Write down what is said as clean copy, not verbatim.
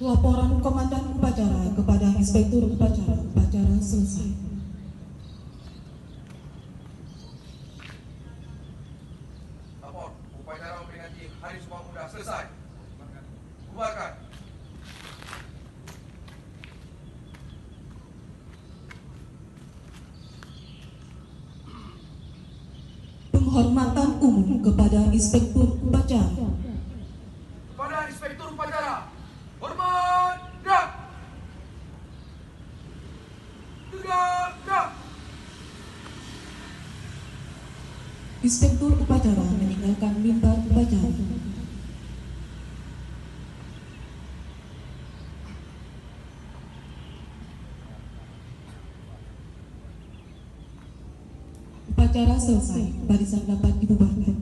Laporan Komandan Upacara kepada Inspektur Upacara. Upacara selesai. Lapor, upacara memperingati Hari Sumpah Pemuda selesai. Bubarkan. Penghormatan umum kepada Inspektur Upacara. Kepada Inspektur Upacara, hormat gerak. Tegak gerak. Inspektur Upacara meninggalkan mimbar upacara. Upacara selesai, barisan dapat dibubarkan.